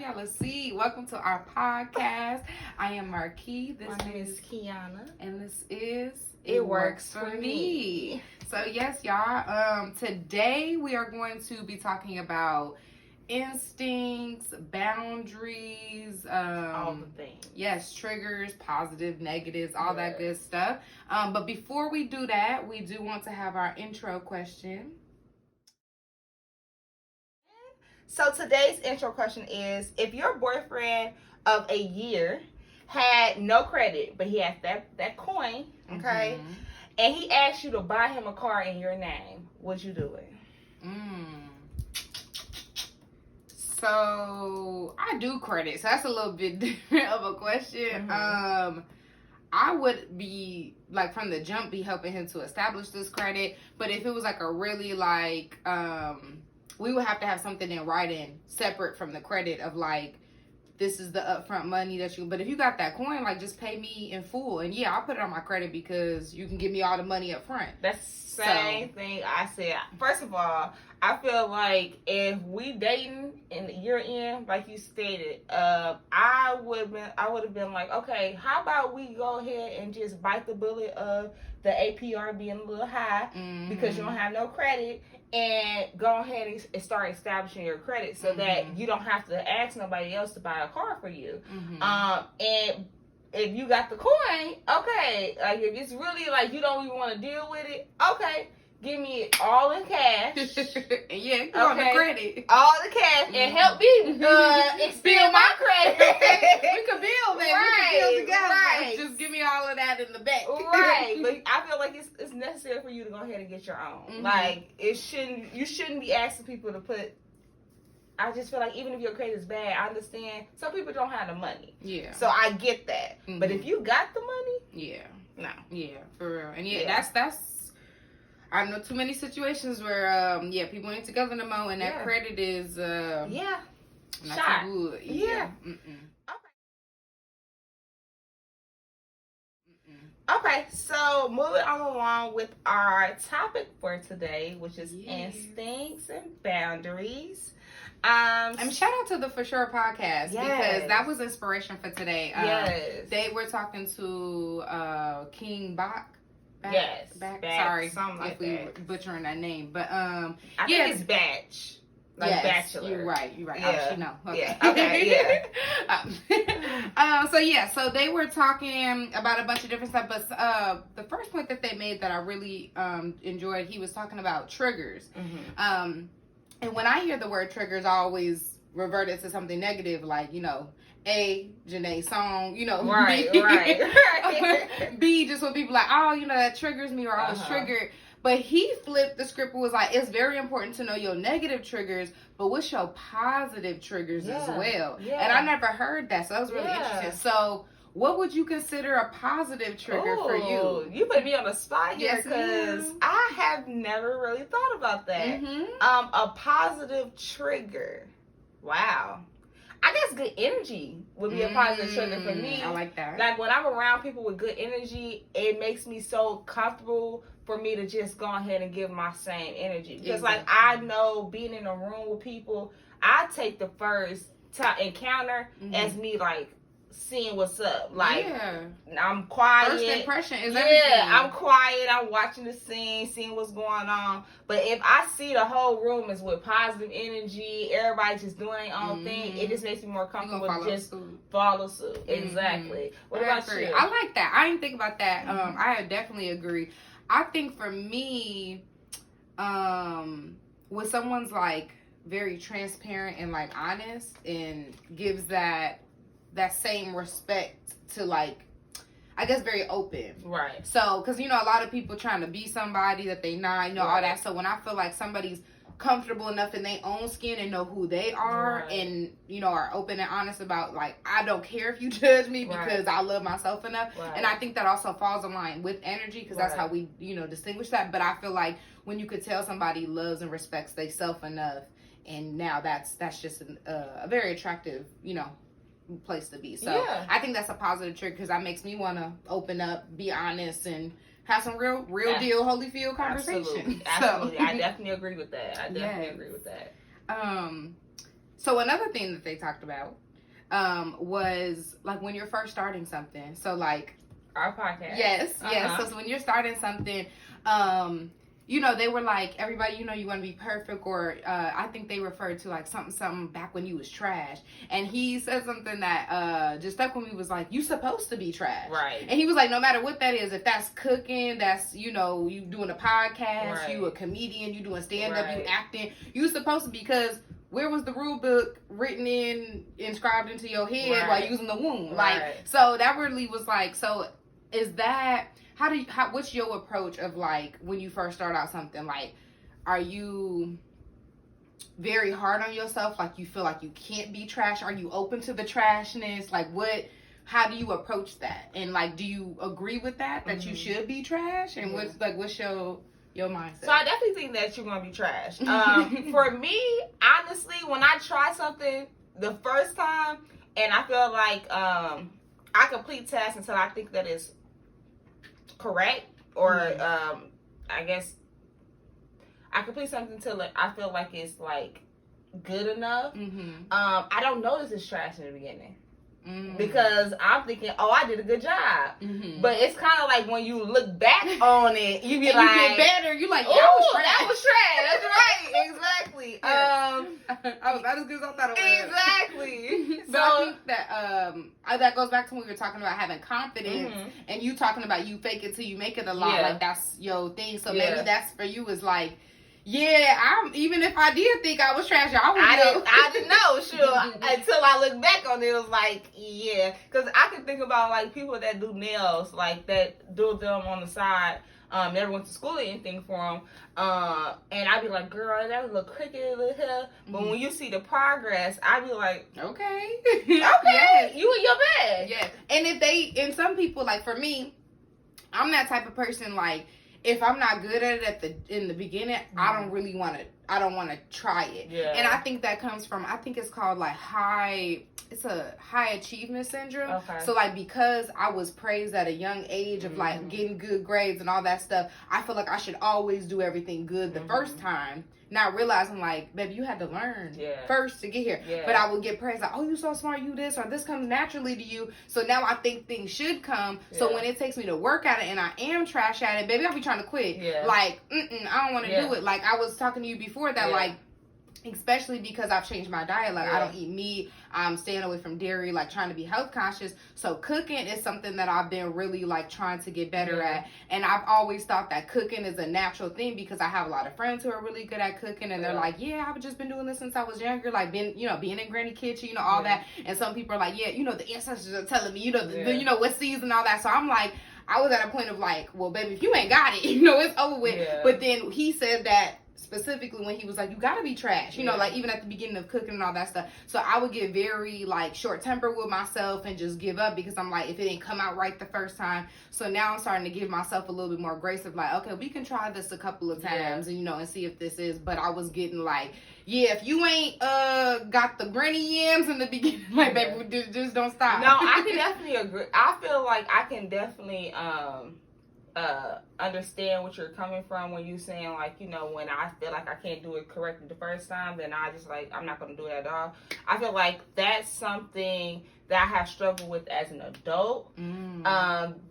y'all a seat. Welcome to our podcast. I am Marquis. My name is Kiana. And this is It Works For Me. So yes, y'all. Today we are going to be talking about instincts, boundaries, All the things. Yes, triggers, positive, negatives, all that good stuff. But before we do that, we do want to have our intro question. So today's intro question is, if your boyfriend of a year had no credit, but he has that coin, okay, and he asked you to buy him a car in your name, would you do it? So I do credit, so that's a little bit different of a question. I would be like from the jump be helping him to establish this credit, but if it was like a really like we would have to have something in writing separate from the credit of like, this is the upfront money that you, but if you got that coin, like just pay me in full. And yeah, I'll put it on my credit because you can give me all the money up front. That's the same thing I said. First of all, I feel like if we dating and you're in, like you stated, I would have been like, okay, how about we go ahead and just bite the bullet of the APR being a little high because you don't have no credit, and go ahead and start establishing your credit so that you don't have to ask nobody else to buy a car for you. And if you got the coin, okay, like if it's really like you don't even want to deal with it, okay, give me it all in cash. Yeah, on the credit. All the cash and help me expand my credit. We could build, man. Right, we could build together. right. Just give me all of that in the back. Right, but I feel like it's necessary for you to go ahead and get your own. Like you shouldn't be asking people to put. I just feel like even if your credit is bad, I understand some people don't have the money. Yeah. So I get that. But if you got the money, yeah, no. Yeah, for real. And that's. I know too many situations where people ain't together no more, and that credit is not shot. too good. Okay, so moving on along with our topic for today, which is instincts and boundaries. And shout out to the For Sure podcast because that was inspiration for today. They were talking to King Bach. Sorry if we butchering that name, but I think it's Batch. Like Bachelor. You're right. Yeah. Oh, she know. Okay. Yeah. Okay, so they were talking about a bunch of different stuff, but the first point that they made that I really enjoyed, he was talking about triggers. And when I hear the word triggers, I always revert it to something negative, like, Janae song, Right. B, just when people like, oh, that triggers me, or I was triggered. But he flipped the script and was like, it's very important to know your negative triggers, but what's your positive triggers as well? Yeah. And I never heard that, so that was really interesting. So what would you consider a positive trigger for you? You put me on the spot here because I have never really thought about that. A positive trigger. Wow. I guess good energy would be a positive trigger for me. I like that. Like when I'm around people with good energy, it makes me so comfortable for me to just go ahead and give my same energy. Because like I know being in a room with people, I take the first encounter as me like seeing what's up. Like I'm quiet. First impression is everything. I'm quiet. I'm watching the scene, seeing what's going on. But if I see the whole room is with positive energy, everybody just doing their own thing, it just makes me more comfortable to just follow suit. Exactly. What about you? I like that. I didn't think about that. I definitely agree. I think for me, when someone's like very transparent and like honest and gives that same respect to like, I guess very open. Right. So, because, a lot of people trying to be somebody that they not, all that. So when I feel like somebody's comfortable enough in their own skin and know who they are and, are open and honest about like, I don't care if you judge me because I love myself enough. And I think that also falls in line with energy because that's how we, distinguish that. But I feel like when you could tell somebody loves and respects themselves enough, and now that's just a very attractive, place to be. So I think that's a positive trigger because that makes me want to open up, be honest, and have some real deal Holyfield conversation. Absolutely. I definitely agree with that. So another thing that they talked about was like when you're first starting something. So like our podcast. Yes. So when you're starting something, they were like, everybody, you want to be perfect, or I think they referred to like something back when you was trash. And he said something that just stuck with me, was like, you supposed to be trash. Right. And he was like, no matter what that is, if that's cooking, that's, you doing a podcast, right. you a comedian, you doing stand-up, right. you acting, you supposed to, because where was the rule book inscribed into your head right. while using the womb? Right. Like, so that really was like, so is that, what's your approach of like when you first start out something? Like, are you very hard on yourself? Like you feel like you can't be trash? Are you open to the trashness? Like how do you approach that? And like, do you agree with that mm-hmm. you should be trash? And mm-hmm. what's your mindset? So I definitely think that you're gonna be trash. For me, honestly, when I try something the first time and I feel like I complete tasks until I think that it's correct, or mm-hmm. I guess I complete something until I feel like it's like good enough. Mm-hmm. I don't notice it's trash in the beginning. Mm-hmm. Because I'm thinking, I did a good job. Mm-hmm. But it's kind of like when you look back on it, you be and like, you get better. You like, that was trash. That's right. Exactly. Yes. I was not as good as I thought it was. Exactly. But I think that that goes back to when we were talking about having confidence, mm-hmm. and you talking about you fake it till you make it a lot. Yeah. Like that's your thing. So maybe that's for you is like, yeah, even if I did think I was trash, I didn't know, sure, until I look back on it. It was like, yeah, because I can think about like people that do nails, like that do them on the side. Never went to school or anything for them, and I'd be like, girl, that was a little cricket, a little hair. But mm-hmm. when you see the progress, I'd be like, okay, yes. You in your bag. Yes. And some people, like for me, I'm that type of person, like, if I'm not good at it in the beginning, mm-hmm. I don't want to try it. Yeah. And I think that comes from, I think it's called like high achievement syndrome. Okay. So like, because I was praised at a young age of like getting good grades and all that stuff, I feel like I should always do everything good the mm-hmm. first time. Not realizing like, baby, you had to learn first to get here. Yeah. But I would get praised like, oh, you so smart, you this, or this comes naturally to you. So now I think things should come. So when it takes me to work at it and I am trash at it, baby, I'll be trying to quit. Yeah. Like, I don't want to do it. Like I was talking to you before that, like, especially because I've changed my diet. Like I don't eat meat. I'm staying away from dairy, like trying to be health conscious. So cooking is something that I've been really like trying to get better at. And I've always thought that cooking is a natural thing because I have a lot of friends who are really good at cooking, and they're like, yeah, I've just been doing this since I was younger, like being in Granny kitchen, all that. And some people are like, yeah, the ancestors are telling me, what season, all that. So I'm like, I was at a point of like, well, baby, if you ain't got it, it's over with. Yeah. But then he said that specifically when he was like, you gotta be trash, like even at the beginning of cooking and all that stuff. So I would get very like short tempered with myself and just give up because I'm like, if it didn't come out right the first time. So now I'm starting to give myself a little bit more grace of like, okay, we can try this a couple of times and and see if this is. But I was getting like, if you ain't got the granny yams in the beginning, like baby, just don't stop. No, I can definitely agree. I feel like I can definitely understand what you're coming from when you saying like, when I feel like I can't do it correctly the first time, then I just like, I'm not going to do it at all. I feel like that's something that I have struggled with as an adult.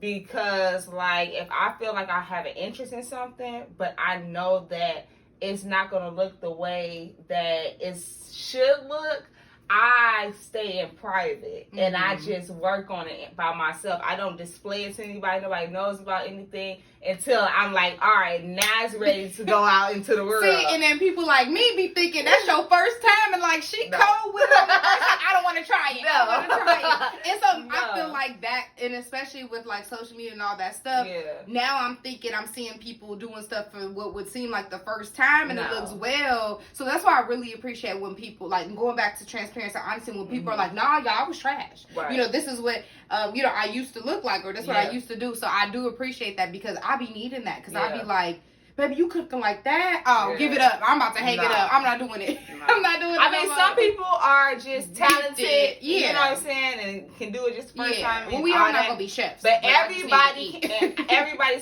Because like, if I feel like I have an interest in something, but I know that it's not going to look the way that it should look, I stay in private and I just work on it by myself. I don't display it to anybody. Nobody knows about anything until I'm like, all right, now it's ready to go out into the world. See, and then people like me be thinking that's your first time and like she cold with it. I don't want to try it. I don't want to try it. And so I feel like that, and especially with like social media and all that stuff. Now I'm thinking I'm seeing people doing stuff for what would seem like the first time and it looks well. So that's why I really appreciate when people like going back to transparency. Honestly, when people are like, nah, y'all, I was trash. Right. This is what I used to look like, or this is what I used to do. So I do appreciate that because I be needing that because I be like, baby, you cooking like that? Oh, give it up. I'm about to hang it up. I'm not doing it. I'm not doing it. I mean, some people are just talented, you know what I'm saying, and can do it just the first time. Well, we all not going to be chefs. But everybody's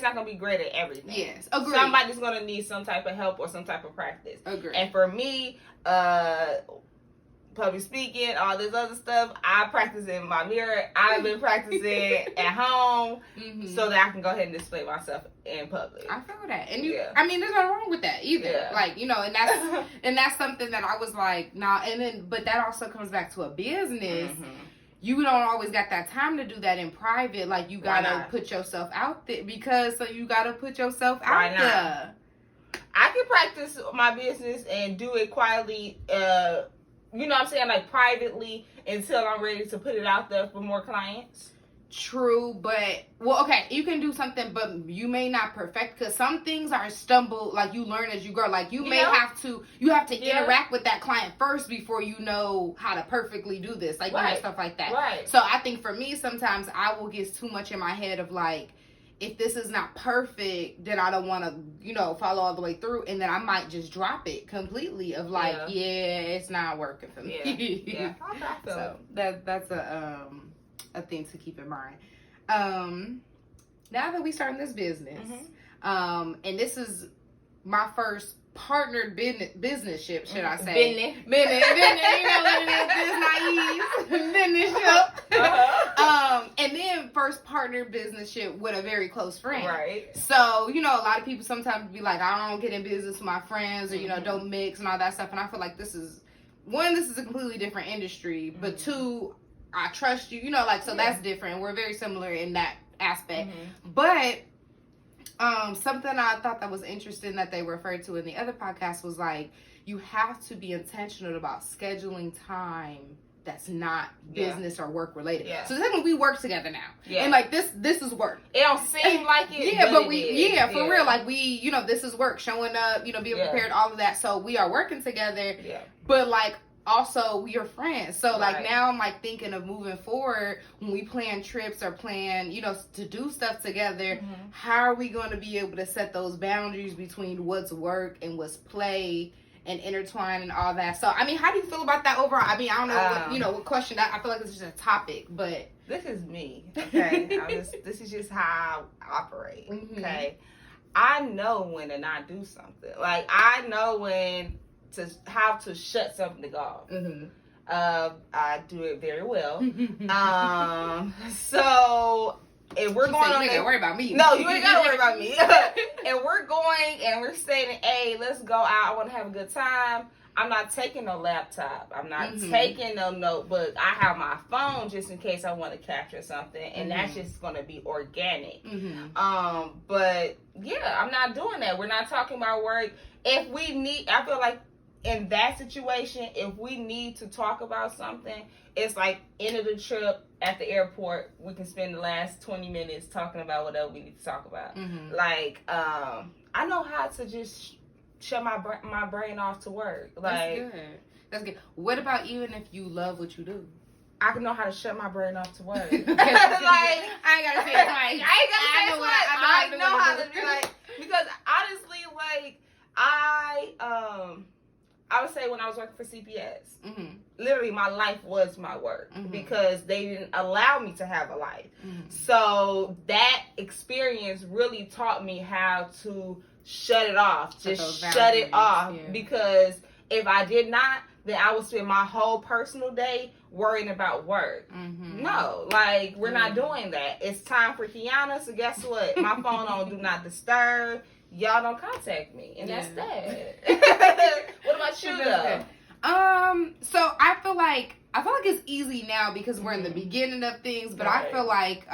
not going to be great at everything. Yes, agree. Somebody's going to need some type of help or some type of practice. Agree. And for me, public speaking, all this other stuff, I practice in my mirror. I've been practicing at home so that I can go ahead and display myself in public. I feel that. And I mean, there's nothing wrong with that either. Yeah. Like, you know, and that's something that I was like, nah, and then, but that also comes back to a business. You don't always got that time to do that in private. Like, you gotta put yourself out there you gotta put yourself out there. I can practice my business and do it quietly, you know what I'm saying, like privately until I'm ready to put it out there for more clients. True, but well, okay, you can do something, but you may not perfect because some things are stumble. Like, you learn as you go. Like, you may have to interact with that client first before you know how to perfectly do this. Like, you know, stuff like that. Right. So I think for me, sometimes I will get too much in my head of like, if this is not perfect, then I don't want to, you know, follow all the way through, and then I might just drop it completely. Of like, it's not working for me. Yeah. So that's a thing to keep in mind. Now that we starting this business, and this is my first partnered business ship, should I say? Business, you know what it is, business naive, and then first partnered business ship with a very close friend. Right. So, you know, a lot of people sometimes be like, I don't get in business with my friends, or, you know, don't mix and all that stuff. And I feel like this is a completely different industry, but two, I trust you, you know, like, so that's different. We're very similar in that aspect. But something I thought that was interesting that they referred to in the other podcast was like, you have to be intentional about scheduling time that's not business or work related. So technically we work together now. And like this is work. It don't seem like it. But for real, like we, you know, this is work, showing up, you know, being prepared, all of that. So we are working together. But like, also we are friends. So like now I'm like thinking of moving forward when we plan trips or plan, you know, to do stuff together. How are we going to be able to set those boundaries between what's work and what's play and intertwine and all that? So I mean, how do you feel about that overall? I mean, I don't know what, you know, what question that, I feel like it's just a topic, but this is me. Okay. This is just how I operate. Okay. I know when to not do something. Like, I know how to shut something off. I do it very well. So if we're going on, you ain't gotta worry about me. No, you ain't gotta worry about me. And we're going and we're saying, hey, let's go out. I want to have a good time. I'm not taking no laptop. I'm not taking no notebook. I have my phone just in case I want to capture something, and that's just gonna be organic. But yeah, I'm not doing that. We're not talking about work. If we need, I feel like in that situation, if we need to talk about something, it's like end of the trip at the airport, we can spend the last 20 minutes talking about whatever we need to talk about. Like, I know how to just shut my brain off to work. Like, that's good. What about even if you love what you do? I can know how to shut my brain off to work. Like, I ain't gotta say it twice. I know how to be like, because honestly, like, I would say when I was working for CPS, literally my life was my work because they didn't allow me to have a life. So that experience really taught me how to shut it off. Just shut it off. Because if I did not, then I would spend my whole personal day worrying about work. No, like, we're not doing that. It's time for Kiana, so guess what? My phone on Do Not Disturb. Y'all don't contact me, and that's that. What about you, though? So I feel like it's easy now because we're in the beginning of things, but I feel like,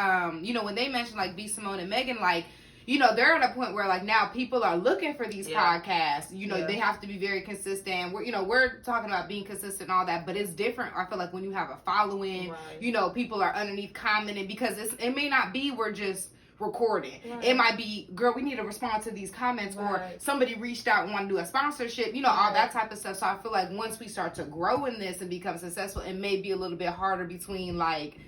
you know, when they mentioned like B. Simone and Megan, like, you know, they're at a point where like now people are looking for these podcasts. You know, they have to be very consistent. We're talking about being consistent and all that, but it's different. I feel like when you have a following, you know, people are underneath commenting because it may not be we're just recording. It might be, girl, we need to respond to these comments, or somebody reached out and want to do a sponsorship, you know, all that type of stuff. So I feel like once we start to grow in this and become successful, it may be a little bit harder between like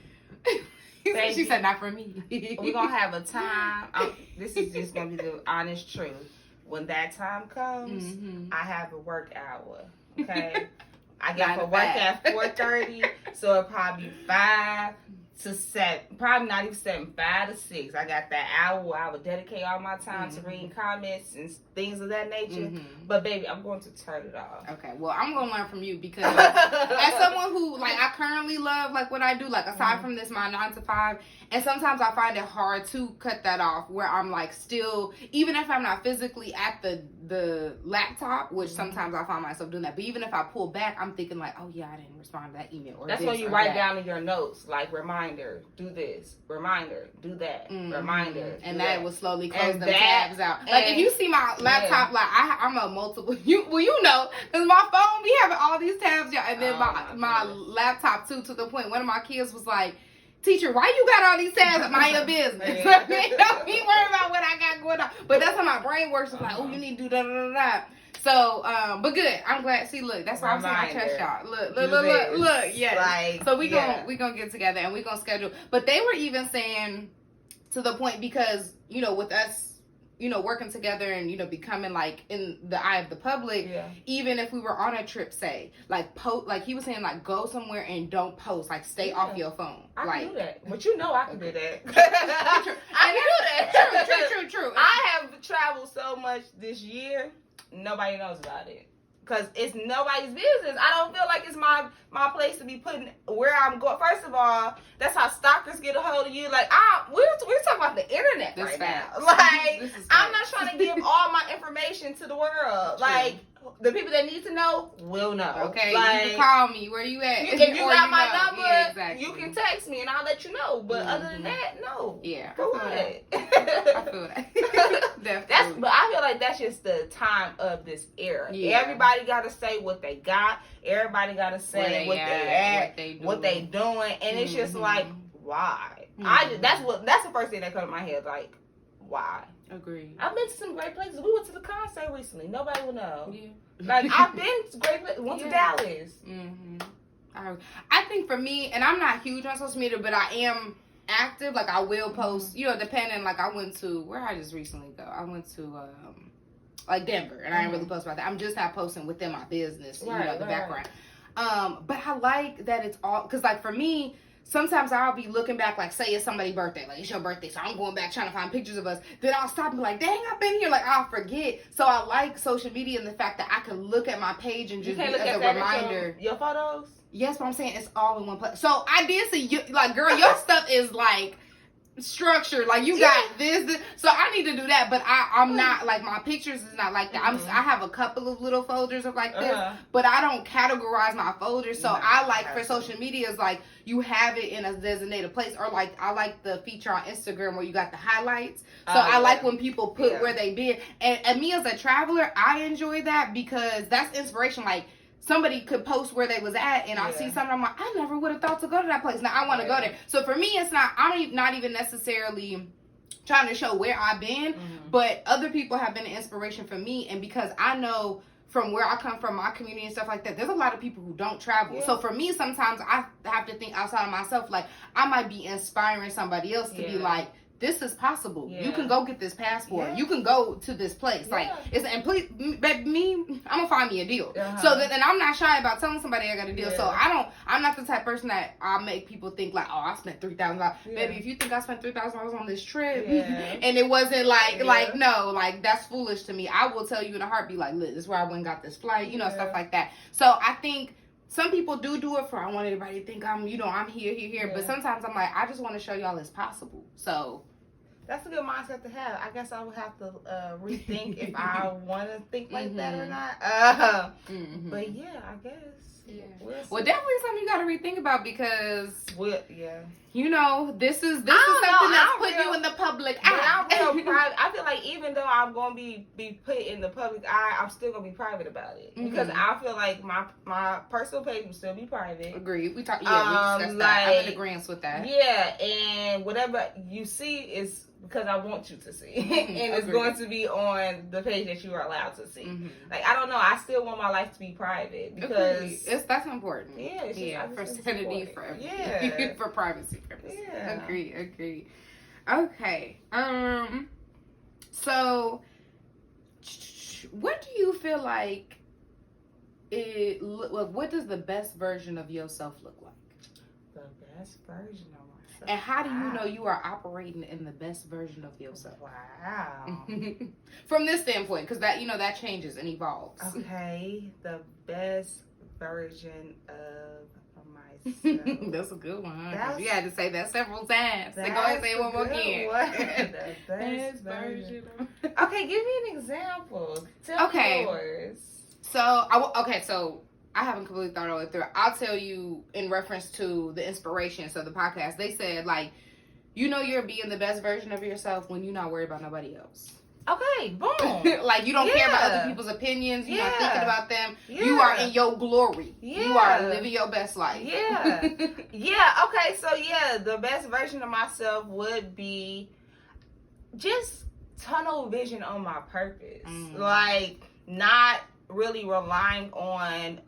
she said not for me. We're gonna have a time. This is just gonna be the honest truth. When that time comes, I have a work hour. Okay, I get for work at 4:30, so it'll probably be 5 to 7, probably not even 7, 5 to 6. I got that hour where I would dedicate all my time to reading comments and things of that nature. But baby, I'm going to turn it off. Okay, well, I'm going to learn from you because as someone who, like, I currently love, like, what I do, like, aside from this, my 9 to 5, and sometimes I find it hard to cut that off where I'm, like, still, even if I'm not physically at the laptop, which sometimes I find myself doing that, but even if I pull back, I'm thinking, like, oh, yeah, I didn't respond to that email. Or that's when you write down in your notes, like, reminder, do this, reminder, do that, reminder. And that will slowly close them tabs out. Like, if you see my laptop, like, I'm a multiple, you know, because my phone be having all these tabs, y'all, and then my laptop, too, to the point, one of my kids was like, teacher, why you got all these tabs? Mind your business. Don't be worried about what I got going on. But that's how my brain works. It's like, oh, you need to do da-da-da-da. So, but good. I'm glad. See, look, that's why I'm saying I trust y'all. Look. Yeah. Like, so we gonna get together and we gonna schedule. But they were even saying to the point because, you know, with us, you know, working together and, you know, becoming like in the eye of the public, even if we were on a trip, say, like like he was saying, like, go somewhere and don't post, like, stay off your phone. I like, can do that. But you know I can do that. I can do that. True. I have traveled so much this year, nobody knows about it. Because it's nobody's business. I don't feel like it's my place to be putting where I'm going. First of all, that's how stalkers get a hold of you. Like, we're talking about the internet now. Like, I'm not trying to give all my information to the world. True. Like, the people that need to know will know. Okay, like, you can call me. Where you at? If you got my number, you can text me and I'll let you know. But other than that, no. Yeah, for what? I feel that. Definitely. But I feel like that's just the time of this era. Yeah. Everybody got to say what they got. Everybody got to say what they at, what they doing, and it's just like, why? That's the first thing that comes to my head. Like, why? Agreed. I've been to some great places. We went to the concert recently. Nobody will know. Yeah. Like, I've been to great places. Went to Dallas. I think for me, and I'm not huge on social media, but I am active. Like, I will post, you know, depending. Like, I went to, where I just recently go? I went to, like, Denver, and I didn't really post about that. I'm just not posting within my business, you know, the background. But I like that it's all, because, like, for me, sometimes I'll be looking back, like, say it's somebody's birthday, like, it's your birthday, so I'm going back trying to find pictures of us. Then I'll stop and be like, dang, I've been here, like, I'll forget. So I like social media and the fact that I can look at my page and just be as a reminder. Your photos? Yes, but I'm saying it's all in one place. So I did see you, like, girl, your stuff is like structured, like you got this, so I need to do that. But I'm not, like, my pictures is not like that. I have a couple of little folders of like this, but I don't categorize my folders. So I like for social media is like you have it in a designated place, or like I like the feature on Instagram where you got the highlights. So I like when people put where they been, and me as a traveler, I enjoy that because that's inspiration. Like, somebody could post where they was at, and I see something, I'm like, I never would have thought to go to that place. Now I want to go there. So for me, it's not, I'm not even necessarily trying to show where I've been, but other people have been an inspiration for me. And because I know from where I come from, my community and stuff like that, there's a lot of people who don't travel. So for me, sometimes I have to think outside of myself. Like, I might be inspiring somebody else to be like, this is possible. You can go get this passport. You can go to this place. Like, it's, and please, me, I'm gonna find me a deal. So that, and I'm not shy about telling somebody I got a deal. So I'm not the type of person that I'll make people think like, oh, I spent $3,000. Baby, if you think I spent $3,000 on this trip, and it wasn't like, no, like, that's foolish to me. I will tell you in a heartbeat, like, look, this is where I went and got this flight, you know, stuff like that. So I think some people do it for, I want everybody to think I'm, you know, I'm here. But sometimes I'm like, I just want to show y'all it's possible. So that's a good mindset to have. I guess I would have to rethink if I want to think like that or not. But yeah, I guess. Yeah. Well, definitely something you got to rethink about because, you know, this is something that's put you in the public eye. I'm real private. I feel like even though I'm going to be put in the public eye, I'm still going to be private about it. Because I feel like my personal page will still be private. Agreed. We talked, we discussed that. I'm in agreement with that. Yeah, and whatever you see is because I want you to see. And it's going to be on the page that you are allowed to see. Like, I don't know. I still want my life to be private because that's important. Yeah, it's just, for sanity, for everything. Yeah. For privacy purposes. Yeah. Agreed. Okay. So what do you feel like what does the best version of yourself look like? The best version of myself. And how do you know you are operating in the best version of yourself? Wow. From this standpoint, because that, that changes and evolves. Okay, the best version of myself. That's a good one. You had to say that several times. So go ahead and say it one more again. The best version. Okay, give me an example. Tell me yours. So I haven't completely thought all the way through. I'll tell you in reference to the inspiration. So the podcast, they said like, you're being the best version of yourself when you're not worried about nobody else. Okay, boom. Like you don't care about other people's opinions. You're not thinking about them. You are in your glory. You are living your best life. Okay, so the best version of myself would be just tunnel vision on my purpose. Like not really relying on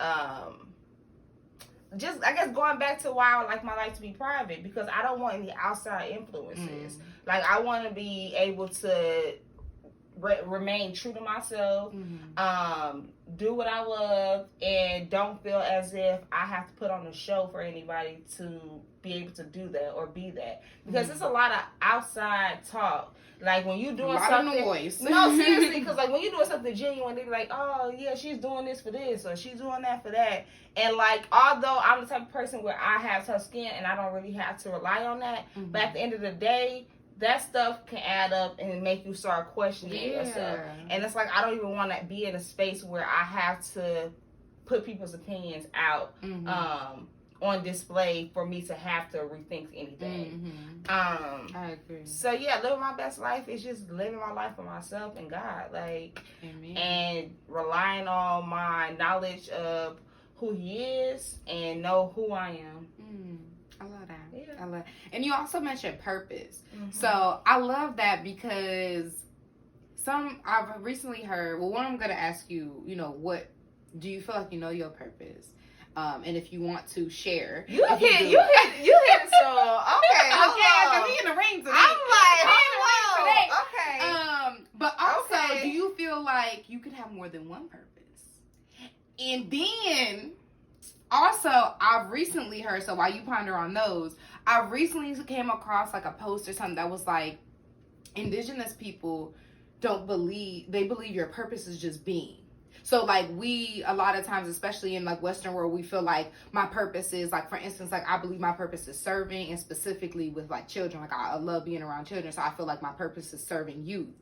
just I guess going back to why I like my life to be private, because I don't want any outside influences. Like I want to be able to remain true to myself, do what I love, and don't feel as if I have to put on a show for anybody to be able to do that or be that, because there's a lot of outside talk. Like when you doing something, noise. No, seriously, because like when you doing something genuine, they be like, oh yeah, she's doing this for this or she's doing that for that. And like, although I'm the type of person where I have tough skin and I don't really have to rely on that, but at the end of the day, that stuff can add up and make you start questioning yourself. And it's like, I don't even want to be in a space where I have to put people's opinions out on display for me to have to rethink anything. I agree. So living my best life is just living my life for myself and God. Like, and relying on my knowledge of who He is and know who I am. I love that. I love that. And you also mentioned purpose. So I love that because I've recently heard, one, I'm going to ask you, what do you feel like you know your purpose? And if you want to share. You hit so, okay, because he in the ring today. I'm like, hello. Okay. But also, do you feel like you could have more than one purpose? And then also, I've recently heard, so while you ponder on those, I recently came across like a post or something that was like, indigenous people they believe your purpose is just being. So like we, a lot of times, especially in like Western world, we feel like my purpose is like, for instance, like I believe my purpose is serving, and specifically with like children, like I love being around children. So I feel like my purpose is serving youth.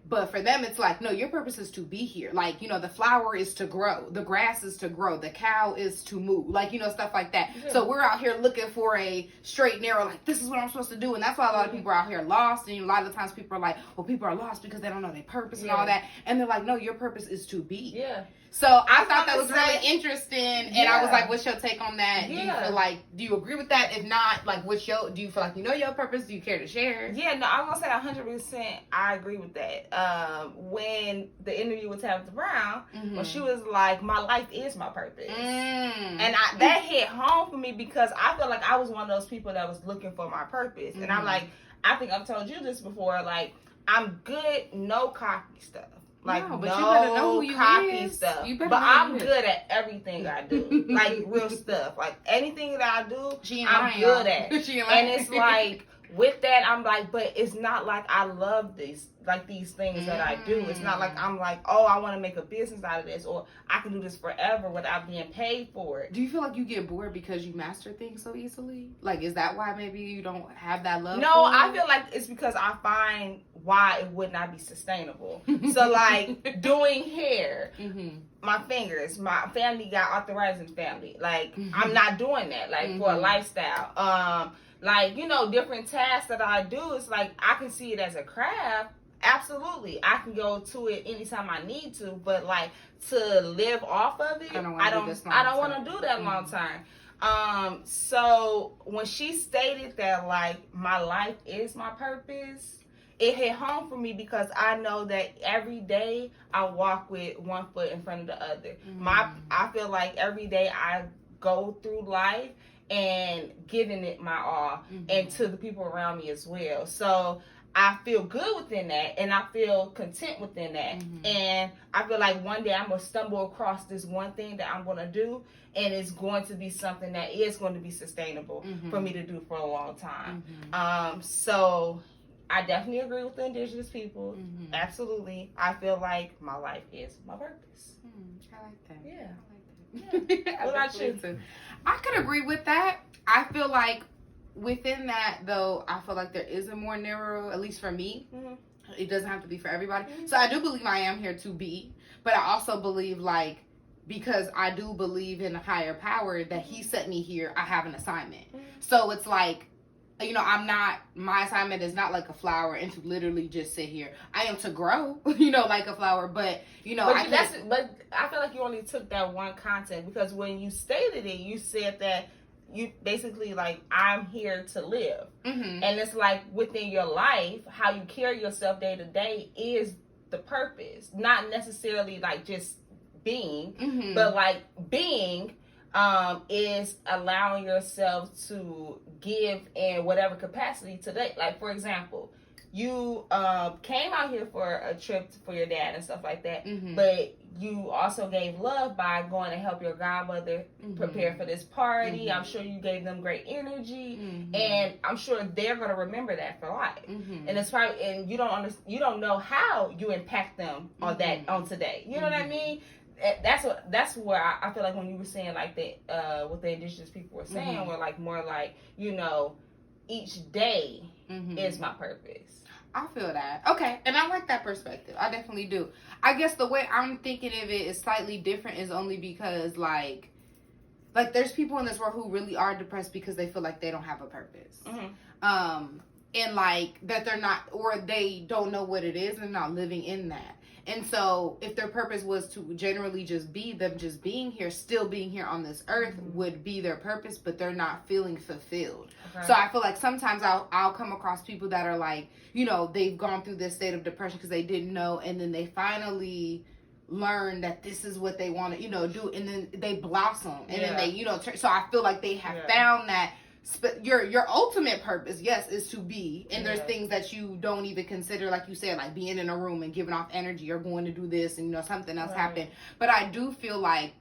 But for them, it's like, no, your purpose is to be here. Like, the flower is to grow. The grass is to grow. The cow is to move. Like, stuff like that. Yeah. So we're out here looking for a straight, narrow, like, this is what I'm supposed to do. And that's why a lot of people are out here lost. And a lot of the times people are like, well, people are lost because they don't know their purpose and all that. And they're like, no, your purpose is to be. Yeah. So I thought that was really interesting, and I was like, "What's your take on that? Do you feel like, do you agree with that? If not, like, do you feel like you know your purpose? Do you care to share?" Yeah, no, I'm gonna say 100%. I agree with that. When the interview with Tabitha Brown, when she was like, "My life is my purpose," and that hit home for me because I feel like I was one of those people that was looking for my purpose, and I'm like, I think I've told you this before. Like, I'm good, no cocky stuff. Like, no, but you better know who you cocky is. stuff. But I'm good at everything I do. Like, real stuff. Like, anything that I do, I'm good at. And it's like, with that, I'm like, but it's not like I love these things that I do. It's not like I'm like, oh, I want to make a business out of this, or I can do this forever without being paid for it. Do you feel like you get bored because you master things so easily? Like, is that why maybe you don't have that love? No, I feel like it's because I find why it would not be sustainable. So, like, doing hair, my fingers, my family got arthritis in family. Like, I'm not doing that, like, for a lifestyle. Like, different tasks that I do, it's like, I can see it as a craft. Absolutely. I can go to it anytime I need to, but like, to live off of it, I don't want to do that long term. So when she stated that, like, my life is my purpose, it hit home for me because I know that every day I walk with one foot in front of the other. I feel like every day I go through life and giving it my all, and to the people around me as well. So I feel good within that, and I feel content within that. Mm-hmm. And I feel like one day I'm going to stumble across this one thing that I'm going to do, and it's going to be something that is going to be sustainable Mm-hmm. for me to do for a long time. Mm-hmm. So I definitely agree with the indigenous people. Mm-hmm. Absolutely. I feel like my life is my purpose. I like that. Yeah. I like that. What about you? Too. I could agree with that. I feel like within that, though, I feel like there is a more narrow, at least for me. Mm-hmm. It doesn't have to be for everybody. Mm-hmm. So I do believe I am here to be, but I also believe, like, because I do believe in a higher power that he set me here, I have an assignment. Mm-hmm. So it's like, you know, my assignment is not like a flower and to literally just sit here. I am to grow, you know, like a flower, but, you know, but I feel like you only took that one content, because when you stated it, you said that you basically like, I'm here to live. Mm-hmm. And it's like within your life, how you carry yourself day to day is the purpose, not necessarily like just being, Mm-hmm. but like being is allowing yourself to give in whatever capacity today. Like, for example, you came out here for a trip for your dad and stuff like that, Mm-hmm. but you also gave love by going to help your godmother Mm-hmm. prepare for this party. Mm-hmm. I'm sure you gave them great energy, Mm-hmm. and I'm sure they're going to remember that for life. Mm-hmm. And it's probably, and you don't know how you impact them on Mm-hmm. that on today. You know what I mean? That's where I feel like when you were saying like what the indigenous people were saying, Mm-hmm. were like more like, you know, each day Mm-hmm. is my purpose. I feel that. Okay. And I like that perspective. I definitely do. I guess the way I'm thinking of it is slightly different, is only because like there's people in this world who really are depressed because they feel like they don't have a purpose. Mm-hmm. And like that they're not, or they don't know what it is and not living in that. And so if their purpose was to generally just be them just being here, still being here on this earth, Mm-hmm. would be their purpose, but they're not feeling fulfilled. Okay. So I feel like sometimes I'll come across people that are like, you know, they've gone through this state of depression because they didn't know, and then they finally learn that this is what they want to, you know, do, and then they blossom, and then they, you know, so I feel like they have found that your ultimate purpose, yes, is to be, and there's things that you don't even consider, like you said, like being in a room and giving off energy, or going to do this and, you know, something else happened. But I do feel like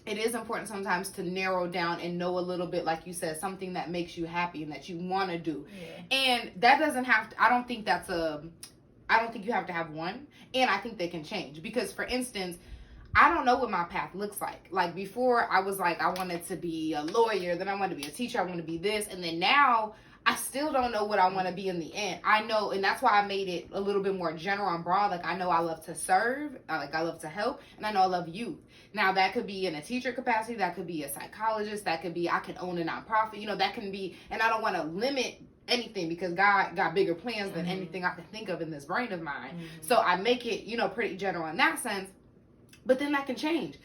it is important sometimes to narrow down and know a little bit, like you said, something that makes you happy and that you want to do. And that doesn't have to, I don't think you have to have one, and I think they can change, because for instance, I don't know what my path looks like. Like before, I was like, I wanted to be a lawyer, then I wanted to be a teacher, I want to be this, and then now I still don't know what I want to be in the end. I know, and that's why I made it a little bit more general and broad. Like I know I love to serve, like I love to help, and I know I love youth. Now that could be in a teacher capacity, that could be a psychologist, that could be I can own a nonprofit, you know, that can be, and I don't want to limit anything, because God got bigger plans than anything I can think of in this brain of mine. So I make it, you know, pretty general in that sense. But then that can change.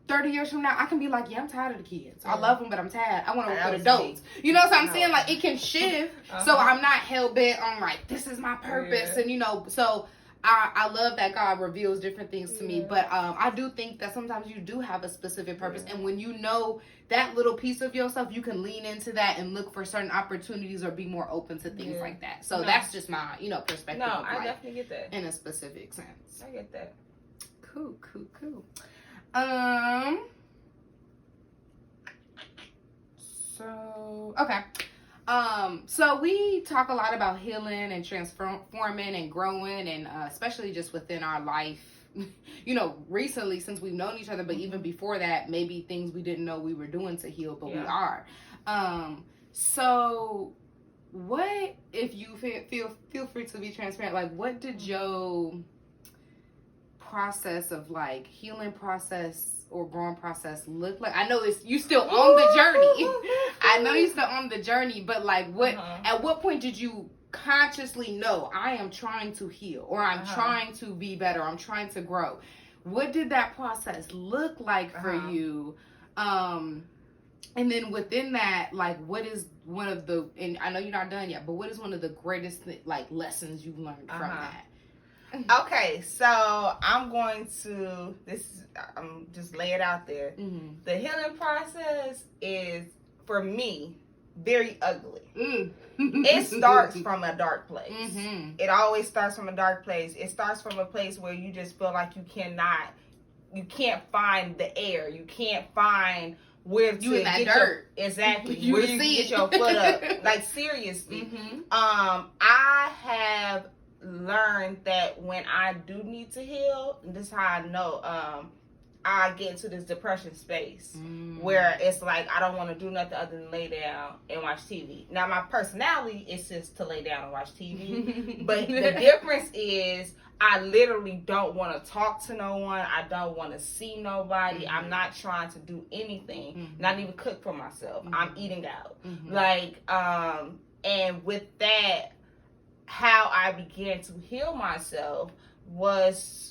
30 years from now, I can be like, yeah, I'm tired of the kids. I love them, but I'm tired. I want to work with adults. You know what I'm saying? Like, it can shift. So I'm not hell-bent on, like, this is my purpose. And, you know, so I love that God reveals different things to me. But I do think that sometimes you do have a specific purpose. And when you know that little piece of yourself, you can lean into that and look for certain opportunities or be more open to things like that. So that's just my, you know, perspective. No, of I life definitely get that. in a specific sense. I get that. Cool. So, okay. So we talk a lot about healing and transforming and growing, and especially just within our life, you know, recently since we've known each other, but even before that, maybe things we didn't know we were doing to heal, but we are. So what, if you feel free to be transparent, like what did your process of like healing process or growing process look like? I know you still on the journey. I know you're still on the journey, but like what at what point did you consciously know I am trying to heal, or I'm trying to be better, I'm trying to grow? What did that process look like for you? And then within that, like what is one of the, and I know you're not done yet, but what is one of the greatest like lessons you've learned from that? Okay, so I'm going to just lay it out there. The healing process is, for me, very ugly. Mm. It starts from a dark place. Mm-hmm. It always starts from a dark place. It starts from a place where you just feel like you can't find the air. You can't find where to you in that get dirt. exactly You where can you see can it. get your foot up. Like, seriously. Mm-hmm. I have learned that when I do need to heal, and this is how I know, I get into this depression space where it's like I don't want to do nothing other than lay down and watch TV. Now, my personality is just to lay down and watch TV, but the difference is I literally don't want to talk to no one. I don't want to see nobody. I'm not trying to do anything, not even cook for myself. I'm eating out. Like, and with that, how I began to heal myself was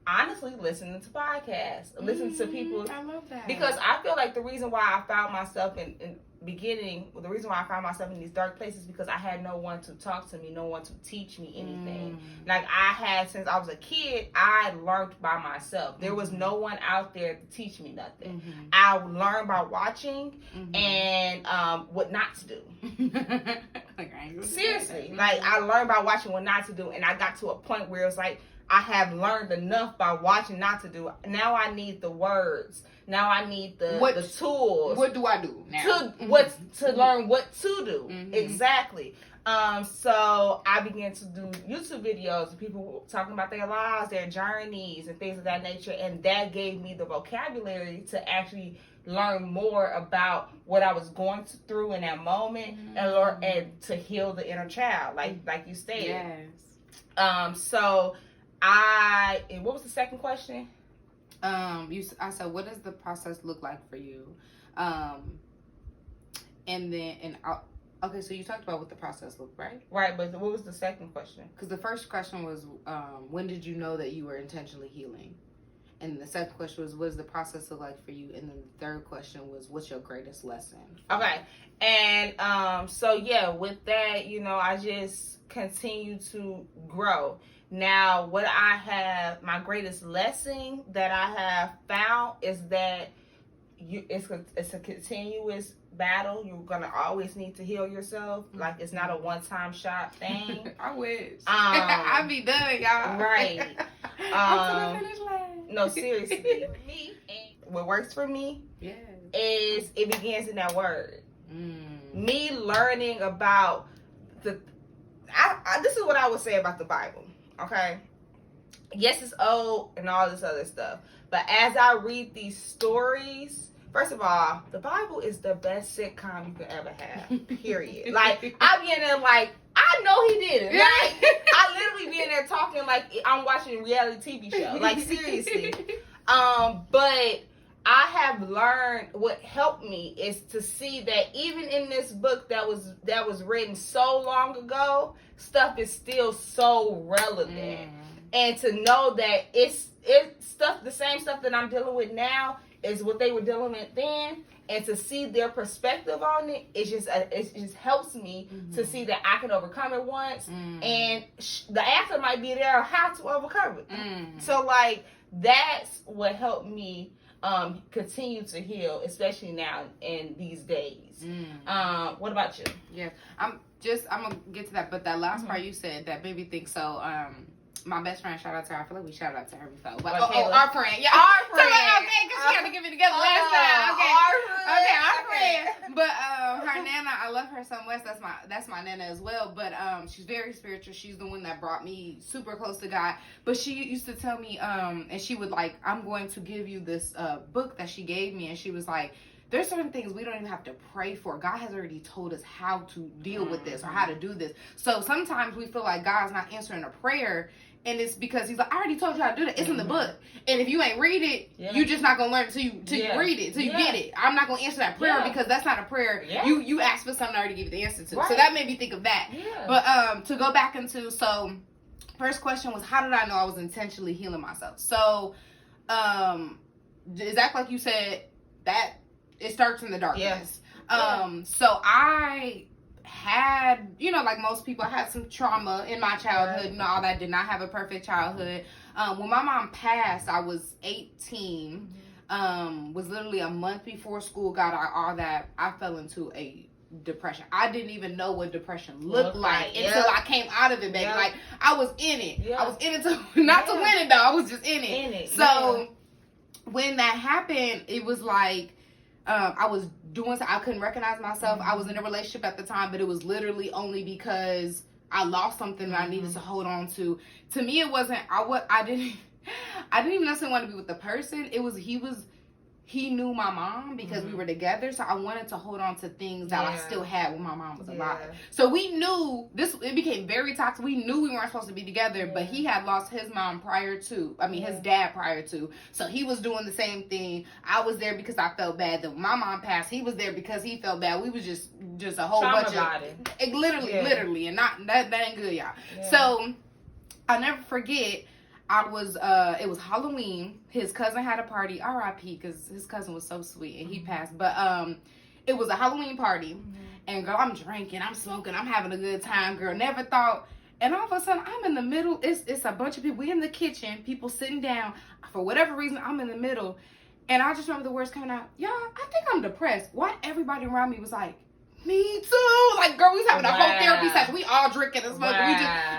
honestly listening to podcasts, listening to people. I love that. Because I feel like the reason why I found myself in beginning, the reason why I found myself in these dark places, because I had no one to talk to me, no one to teach me anything. Like, I had, since I was a kid, I learned by myself. There was no one out there to teach me nothing. I learned by watching and what not to do. Seriously, like, I learned by watching what not to do, and I got to a point where it was like, I have learned enough by watching not to do. Now I need the words. Now I need the tools. What do I do now? To learn what to do. Exactly. So I began to do YouTube videos of people talking about their lives, their journeys, and things of that nature, and that gave me the vocabulary to actually learn more about what I was going through in that moment, and to heal the inner child, like you stated. Yes. So what was the second question? I said, what does the process look like for you? Okay, so you talked about what the process looked, right? Right, but what was the second question? Because the first question was, when did you know that you were intentionally healing? And the second question was, what does the process look like for you? And then the third question was, what's your greatest lesson? Okay, and so yeah, with that, I just continue to grow. Now, my greatest lesson that I have found is that it's a continuous battle. You're gonna always need to heal yourself. Like, it's not a one-time shot thing. I wish. I'd be done, y'all. Right. I'm to the finish line. No, seriously. What works for me is it begins in that word. Me learning about this is what I would say about the Bible. Okay. Yes, it's old and all this other stuff. But as I read these stories, first of all, the Bible is the best sitcom you could ever have. Period. Like, I be in there like, I know he did it. Like, I literally be in there talking like I'm watching a reality TV show. Like, seriously. But I have learned, what helped me is to see that even in this book that was written so long ago, stuff is still so relevant. And to know that it's stuff, the same stuff that I'm dealing with now is what they were dealing with then, and to see their perspective on it, it just helps me to see that I can overcome it once, and the answer might be there how to overcome it. So, like, that's what helped me continue to heal, especially now in these days. What about you? Yeah, I'm gonna get to that, but that last part you said that made me think. So, my best friend, shout out to her. I feel like we shout out to her before, but our friend, yeah, our friend. Okay, because she had to get me together last time. Okay, our friend. But her nana, I love her so much. That's my nana as well. But she's very spiritual. She's the one that brought me super close to God. But she used to tell me, and she would like, I'm going to give you this book that she gave me, and she was like, there's certain things we don't even have to pray for. God has already told us how to deal with this or how to do this. So sometimes we feel like God's not answering a prayer, and it's because he's like, I already told you how to do that. It's in the book. And if you ain't read it, you're just not going to learn it till you read it, till you get it. I'm not going to answer that prayer because that's not a prayer. You asked for something I already give you the answer to. Right. So that made me think of that. But to go back into, so first question was, how did I know I was intentionally healing myself? So exactly like you said, that it starts in the darkness. So I had, like most people, I had some trauma in my childhood and all that. Did not have a perfect childhood. When my mom passed, I was 18. Was literally a month before school got out, all that. I fell into a depression. I didn't even know what depression looked like Yep. until I came out of it, baby. Yep. Like, I was in it. Yep. I was in it to, not to win it, though. I was just in it. So, when that happened, it was like, I was doing, I couldn't recognize myself. I was in a relationship at the time, but it was literally only because I lost something that I needed to hold on to. To me, it wasn't, I didn't even necessarily want to be with the person. It was, he knew my mom because we were together, so I wanted to hold on to things that I still had when my mom was alive. So we knew it became very toxic. We knew we weren't supposed to be together, but he had lost his mom his dad prior to. So he was doing the same thing. I was there because I felt bad that when my mom passed, he was there because he felt bad. We was just a whole bunch of it. Literally, and not that ain't good, y'all. Yeah. So I'll never forget. It was Halloween. His cousin had a party, R.I.P. because his cousin was so sweet and he passed. But it was a Halloween party, and girl, I'm drinking, I'm smoking, I'm having a good time, girl. Never thought, and all of a sudden I'm in the middle. It's a bunch of people. We in the kitchen, people sitting down. For whatever reason, I'm in the middle, and I just remember the words coming out. Y'all, I think I'm depressed. Why everybody around me was like, me too. Like, girl, we was having a whole therapy session. We all drinking and smoking.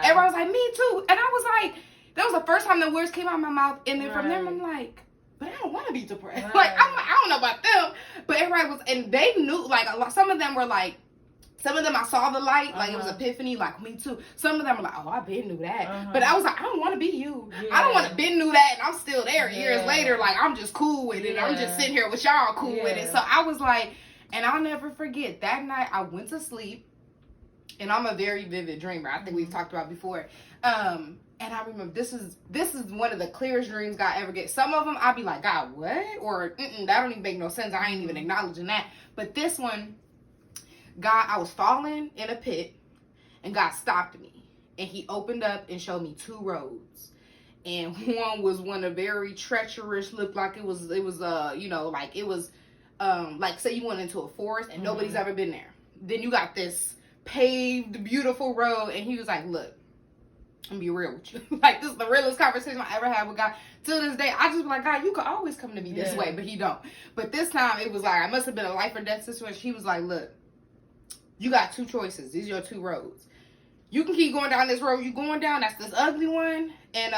Everyone was like, me too, and I was like. That was the first time the words came out of my mouth, and then from there I'm like, but I don't want to be depressed. Like, I don't know about them, but everybody was, and they knew, like, some of them were like, some of them I saw the light, like it was epiphany, like me too. Some of them were like, oh, I been knew that, but I was like, I don't want to be you. I don't want to been knew that, and I'm still there years later. Like, I'm just cool with it. I'm just sitting here with y'all cool with it. So I was like, and I'll never forget that night. I went to sleep, and I'm a very vivid dreamer. I think we've talked about before. And I remember this is one of the clearest dreams God ever get. Some of them I'd be like, God, what? Or that don't even make no sense. I ain't even acknowledging that. But this one, God, I was falling in a pit, and God stopped me, and He opened up and showed me two roads. And one was one of very treacherous, looked like it was like it was like say you went into a forest and nobody's ever been there. Then you got this paved, beautiful road, and He was like, look. I'm gonna be real with you. Like, this is the realest conversation I ever had with God. To this day, I just be like, God, you could always come to me this way, but He don't. But this time, it was like, I must have been a life or death situation. He was like, look, you got two choices. These are your two roads. You can keep going down this road you going down. That's this ugly one. And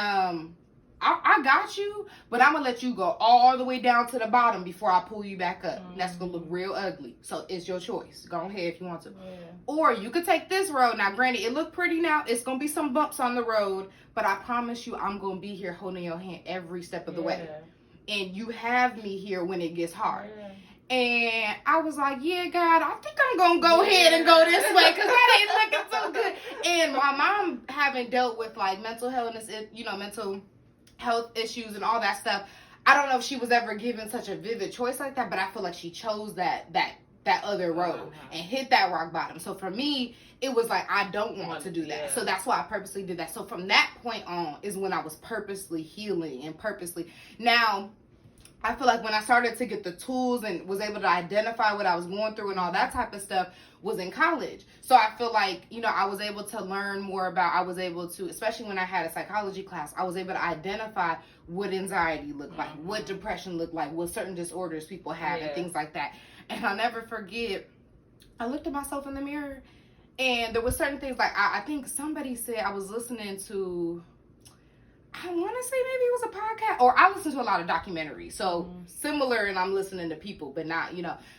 I got you, but I'm gonna let you go all the way down to the bottom before I pull you back up. That's gonna look real ugly. So it's your choice. Go ahead if you want to. Or you could take this road. Now, granted, it look pretty now. It's gonna be some bumps on the road, but I promise you, I'm gonna be here holding your hand every step of the way. And you have me here when it gets hard. And I was like, yeah, God, I think I'm going to go ahead and go this way because that ain't looking so good. And my mom, having dealt with, like, mental health issues and all that stuff, I don't know if she was ever given such a vivid choice like that, but I feel like she chose that other road and hit that rock bottom. So for me, it was like, I don't want to do that. So that's why I purposely did that. So from that point on is when I was purposely healing and now, I feel like when I started to get the tools and was able to identify what I was going through and all that type of stuff was in college. So I feel like, I was able to learn more about, especially when I had a psychology class, I was able to identify what anxiety looked like, what depression looked like, what certain disorders people have and things like that. And I'll never forget, I looked at myself in the mirror and there were certain things like, I think somebody said, I was listening to, I want to say maybe it was a podcast, or I listen to a lot of documentaries. So similar, and I'm listening to people, but not,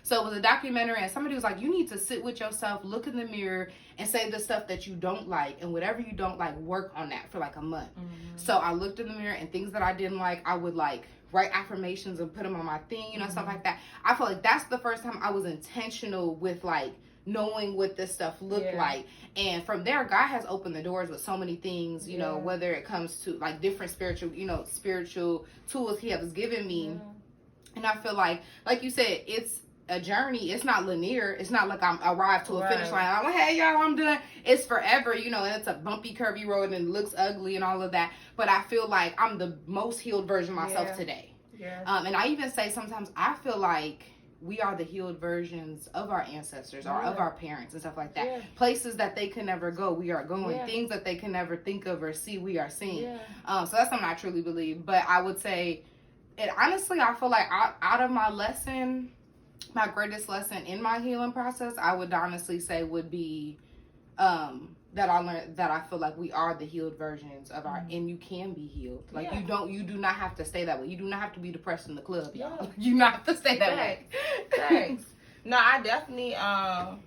So it was a documentary, and somebody was like, you need to sit with yourself, look in the mirror, and say the stuff that you don't like, and whatever you don't like, work on that for like a month. So I looked in the mirror, and things that I didn't like, I would like write affirmations and put them on my thing, stuff like that. I feel like that's the first time I was intentional with like knowing what this stuff looked like. And from there, God has opened the doors with so many things, whether it comes to like different spiritual tools He has given me. And I feel like you said, it's a journey. It's not linear. It's not like I'm arrived to a finish line. I'm like, hey, y'all, I'm done. It's forever, and it's a bumpy, curvy road and it looks ugly and all of that. But I feel like I'm the most healed version of myself today. And I even say sometimes I feel like we are the healed versions of our ancestors or of our parents and stuff like that. Places that they can never go, we are going. Things that they can never think of or see, we are seeing. So that's something I truly believe. But I would say, and honestly, I feel like out of my lesson, my greatest lesson in my healing process, I would honestly say would be that I learned that I feel like we are the healed versions of our, and you can be healed. Like you do not have to stay that way. You do not have to be depressed in the club, y'all. You not have to stay that way. Thanks. No, I definitely I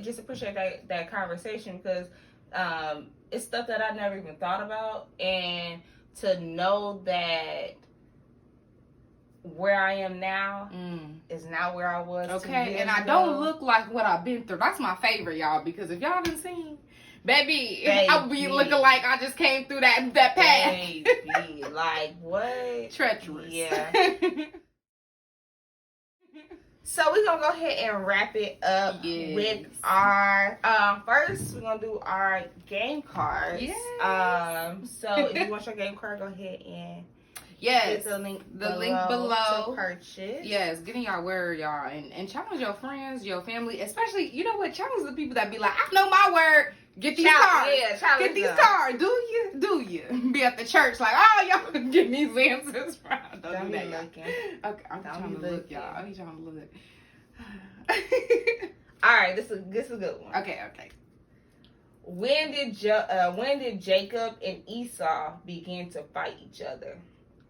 just appreciate that conversation because it's stuff that I never even thought about, and to know that where I am now is not where I was. Okay, and I don't look like what I've been through. That's my favorite, y'all, because if y'all didn't seen, baby, I'll be looking like I just came through that path. Baby, like what? Treacherous. Yeah. So we're gonna go ahead and wrap it up with our first we're gonna do our game cards. Yes. So if you want your game card, go ahead and yes, the link below to purchase. Yes, get in y'all word, y'all, and challenge your friends, your family, especially, you know what, challenge the people that be like, I know my word. Get these cards. Yeah, get these cards. Do you? Be at the church like, oh, y'all get these answers. Don't do that, y'all. Okay, I'm trying to look, y'all. I'm trying to look. All right, this is a good one. Okay. When did Jacob and Esau begin to fight each other?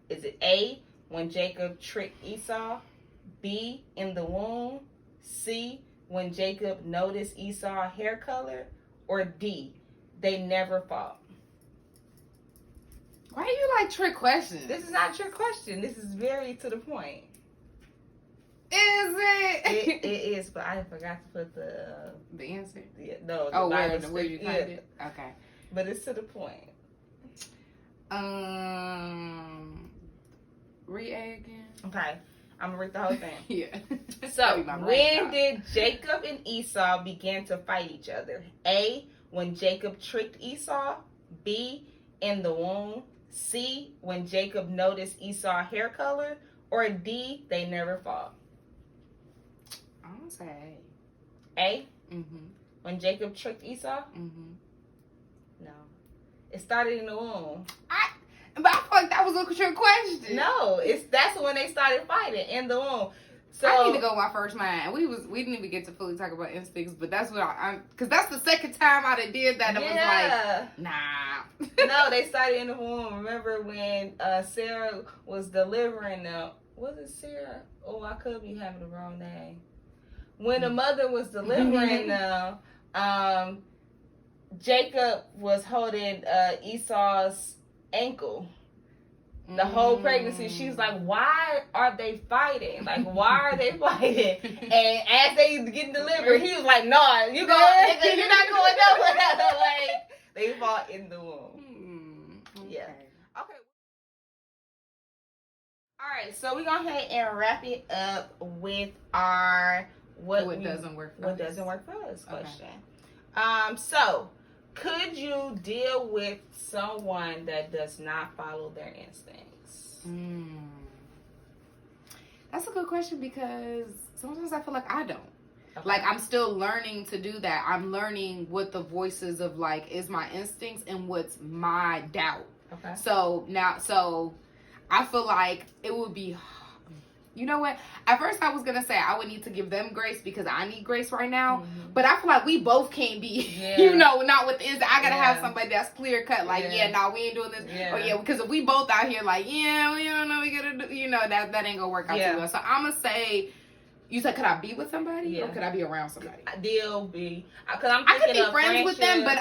Is it A, when Jacob tricked Esau? B, in the womb? C, when Jacob noticed Esau's hair color? Or D, they never fought? Why do you like trick questions? This is not a trick question. This is very to the point. Is it? It is, but I forgot to put the answer. Yeah, no. Oh, where you typed it? Okay. But it's to the point. Read A again. Okay. I'm gonna read the whole thing. Yeah. So, when did Jacob and Esau begin to fight each other? A, when Jacob tricked Esau. B, in the womb. C, when Jacob noticed Esau's hair color. Or D, they never fought. I'm gonna say A. A? Mm-hmm. When Jacob tricked Esau? Mm-hmm. No. It started in the womb. But I feel like that was a trick question. No, that's when they started fighting, in the womb. So I need to go with my first mind. We didn't even get to fully talk about instincts, but that's what because that's the second time I did that. It was like, nah. No, they started in the womb. Remember when Sarah was delivering them? Was it Sarah? Oh, I could be having the wrong name. When the mother was delivering them, Jacob was holding Esau's ankle the whole pregnancy. She's like, why are they fighting? Like, why are they fighting? And as they getting delivered, he was like, no, you're not going nowhere. Like, they fought in the womb. Okay. Yeah. Okay. All right, so we're going to go ahead and wrap it up with our what doesn't work for us question. So could you deal with someone that does not follow their instincts? That's a good question because sometimes I feel like I don't. Okay. Like, I'm still learning to do that. I'm learning what the voices of, like, is my instincts and what's my doubt. Okay. So I feel like it would be, you know what? At first I was going to say I would need to give them grace because I need grace right now. Mm-hmm. But I feel like we both can't be, not with this. I got to have somebody that's clear cut. Like, we ain't doing this. Yeah. Because if we both out here like, we don't know what we got to do, that ain't going to work out too well. So I'm going to say, you said, could I be with somebody or could I be around somebody? Deal be. Because I could be friends with them, but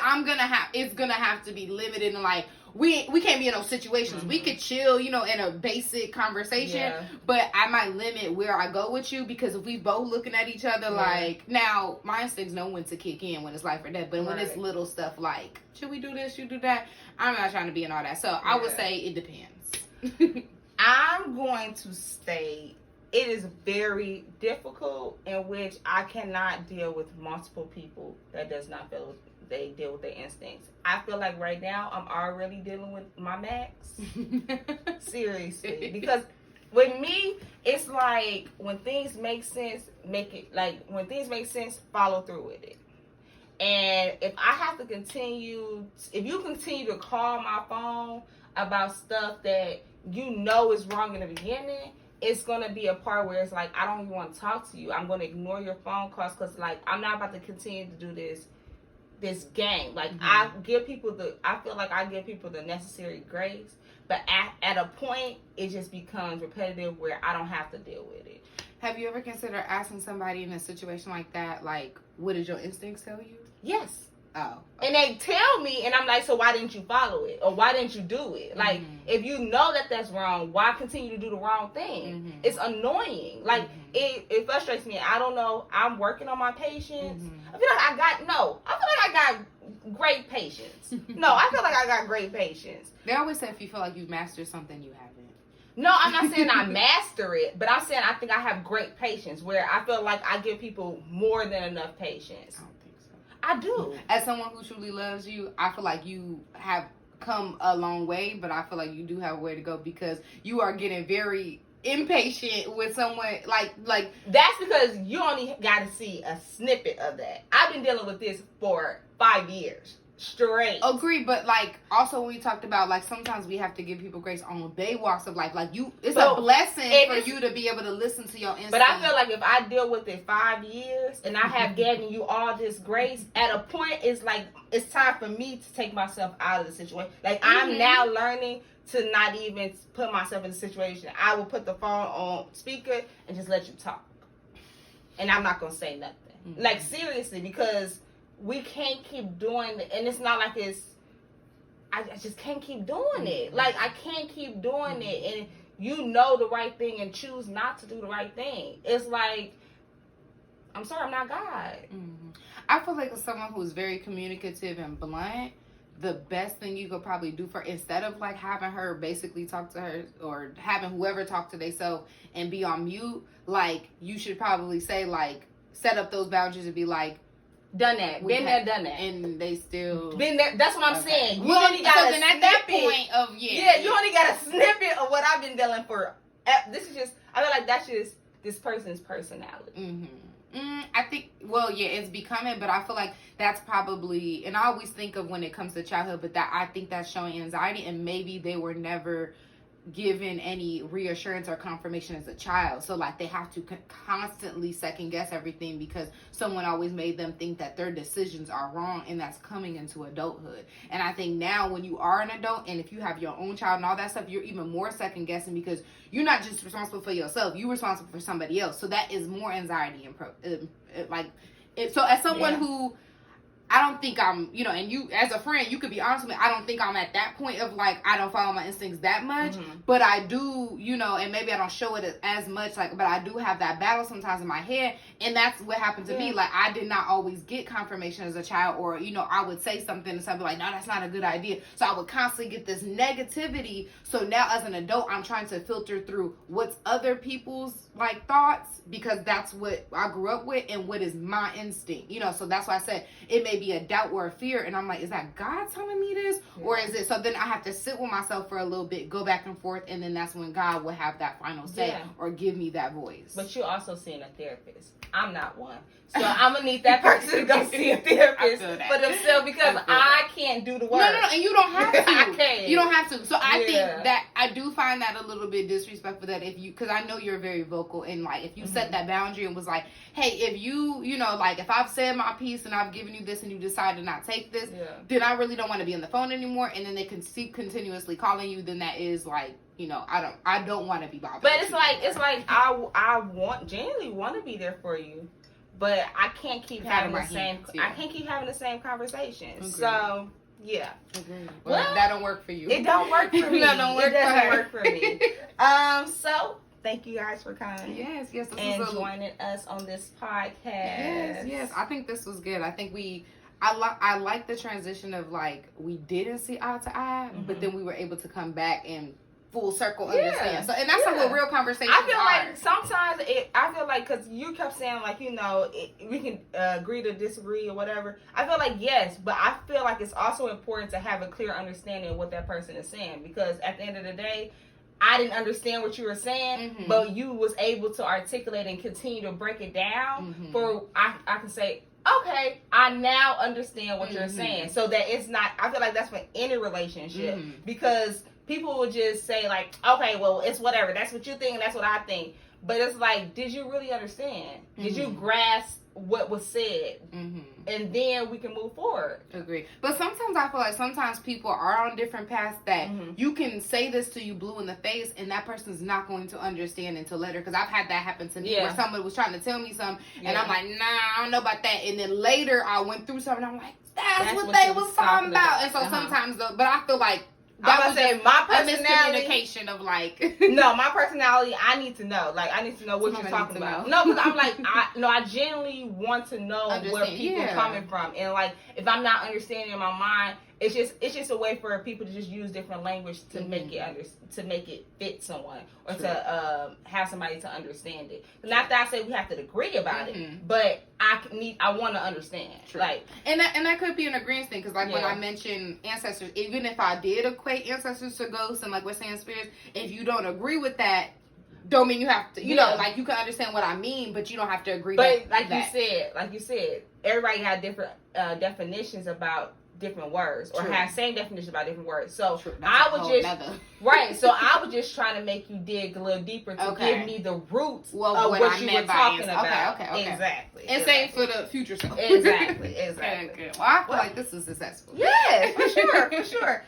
it's going to have to be limited and like, we can't be in those situations. Mm-hmm. We could chill, in a basic conversation, but I might limit where I go with you because if we both looking at each other like, now my instincts know when to kick in when it's life or death, but when it's little stuff like, should we do this, should we do that? I'm not trying to be in all that. So I would say it depends. I'm going to say it is very difficult in which I cannot deal with multiple people that does not feel they deal with their instincts. I feel like right now I'm already dealing with my max. Seriously. Because with me, it's like when things make sense, when things make sense, follow through with it. And if you continue to call my phone about stuff that you know is wrong in the beginning, it's gonna be a part where it's like I don't even want to talk to you. I'm gonna ignore your phone calls because like I'm not about to continue to do this game. Like I feel like I give people the necessary grace, but at a point it just becomes repetitive where I don't have to deal with it. Have you ever considered asking somebody in a situation like that, like, what did your instincts tell you? Yes. Oh. Okay. And they tell me, and I'm like, so why didn't you follow it? Or why didn't you do it? Like, if you know that that's wrong, why continue to do the wrong thing? It's annoying. Like, it frustrates me. I don't know. I'm working on my patience. I feel like I got great patience. No, I feel like I got great patience. They always say if you feel like you've mastered something, you haven't. No, I'm not saying I master it, but I'm saying I think I have great patience where I feel like I give people more than enough patience. I don't think so. I do. As someone who truly loves you, I feel like you have come a long way, but I feel like you do have a way to go because you are getting very impatient with someone like that's because you only got to see a snippet of that. I've been dealing with this for 5 years. Straight. Agree, but like also when we talked about like sometimes we have to give people grace on their walks of life. Like it's a blessing for you to be able to listen to your instincts. But I feel like if I deal with it 5 years and I have given you all this grace, at a point it's like it's time for me to take myself out of the situation. Like I'm now learning to not even put myself in the situation. I will put the phone on speaker and just let you talk, and I'm not gonna say nothing. Like seriously, because we can't keep doing it, and it's not like I just can't keep doing it. Like I can't keep doing it, and you know the right thing and choose not to do the right thing. It's like, I'm sorry, I'm not God. I feel like as someone who's very communicative and blunt, the best thing you could probably do for, instead of like having her basically talk to her or having whoever talk to themselves and be on mute, like you should probably say like set up those boundaries and be like, done that. Been there, done that. And they still been there. That's what I'm saying. You well, only got a at that point of yeah, you only got a snippet of what I've been dealing for. This is just, I feel like that's just this person's personality. I think, well, yeah, it's becoming, but I feel like that's probably, and I always think of when it comes to childhood, but that I think that's showing anxiety, and maybe they were never given any reassurance or confirmation as a child, so like they have to constantly second guess everything because someone always made them think that their decisions are wrong, and that's coming into adulthood. And I think now when you are an adult and if you have your own child and all that stuff, you're even more second guessing because you're not just responsible for yourself, you're responsible for somebody else, so that is more anxiety and so as someone who I don't think I'm, and you as a friend, you could be honest with me, I don't think I'm at that point of like, I don't follow my instincts that much, but I do, and maybe I don't show it as much, like, but I do have that battle sometimes in my head, and that's what happened to me. Like, I did not always get confirmation as a child, or, I would say something and somebody like, no, that's not a good idea. So I would constantly get this negativity. So now as an adult, I'm trying to filter through what's other people's like thoughts, because that's what I grew up with and what is my instinct, so that's why I said it may be a doubt or a fear, and I'm like, is that God telling me this, or is it? So then I have to sit with myself for a little bit, go back and forth, and then that's when God will have that final say or give me that voice. But you're also seeing a therapist. I'm not one, so I'm gonna need that person to go see a therapist for themselves because I can't do the work. No, and you don't have to. I can't. You don't have to. So I think that I do find that a little bit disrespectful that if you, because I know you're very vocal, and like if you set that boundary and was like, hey, if you, like if I've said my piece and I've given you this and you decide to not take this, then I really don't want to be on the phone anymore, and then they can keep continuously calling you, then that is like, I don't want to be bothered. But it's like I genuinely want to be there for you, but I can't keep having the same. I can't keep having the same conversations. Agreed. So yeah. Agreed. Well, that don't work for you. It don't work for me. That don't work. It doesn't work for me. So thank you guys for coming. Yes. And joining us on this podcast. Yes. I think this was good. I think I like the transition of like we didn't see eye to eye, but then we were able to come back and full circle understand. So, and that's like what real conversations are. I feel like sometimes because you kept saying like, we can agree to disagree or whatever. I feel like yes, but I feel like it's also important to have a clear understanding of what that person is saying, because at the end of the day, I didn't understand what you were saying, but you was able to articulate and continue to break it down for I can say, okay, I now understand what you're saying. So that it's not, I feel like that's for any relationship, because people will just say like, okay, well, it's whatever. That's what you think, and that's what I think. But it's like, did you really understand? Did you grasp what was said? And then we can move forward. Agree. But sometimes I feel like sometimes people are on different paths that you can say this to you blue in the face and that person's not going to understand until later. Because I've had that happen to me where someone was trying to tell me something and I'm like, nah, I don't know about that. And then later I went through something and I'm like, that's what they was talking about. And so sometimes, but I feel like that was my personality. Miscommunication of like no, my personality. I need to know. Like I need to know what you're talking about. No, because I'm like I genuinely want to know where people are coming from, and like if I'm not understanding in my mind, it's just a way for people to just use different language to make it to make it fit someone or to have somebody to understand it. Not that I say we have to agree about it, but I want to understand. Like and that could be an agreement thing because like when I mentioned ancestors, even if I did equate ancestors to ghosts and like we're saying spirits, if you don't agree with that, don't mean you have to. You know, like you can understand what I mean, but you don't have to agree. But like you said, everybody had different definitions about different words or have same definition about different words. So I would just so I was just trying to make you dig a little deeper to give me the roots of what you were talking about. Okay. Exactly. And same for the future self. Exactly. Okay. Well, I feel like this is successful. Yes, for sure.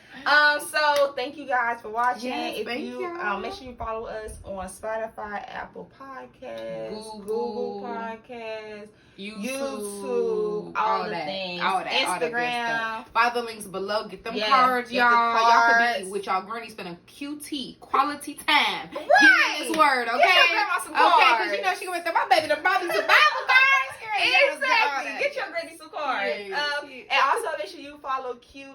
So thank you guys for watching. Yes, if you make sure you follow us on Spotify, Apple Podcasts, Google Podcasts, YouTube, all the things, Instagram. Follow the links below. Get them cards, y'all. Y'all could be with y'all granny spending QT quality time. Give me this word, okay? Get your grandma some cards. Okay, because you know she went to my baby to buy me some Bible cards. Exactly. Get your granny some cards. And also make sure you follow Key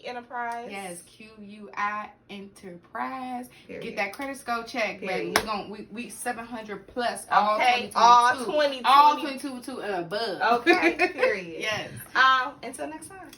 Enterprise. Yes, QUI Enterprise. Period. Get that credit score check, baby. We 700 plus. All 2022 and above. Okay. Period. Yes. Until next time.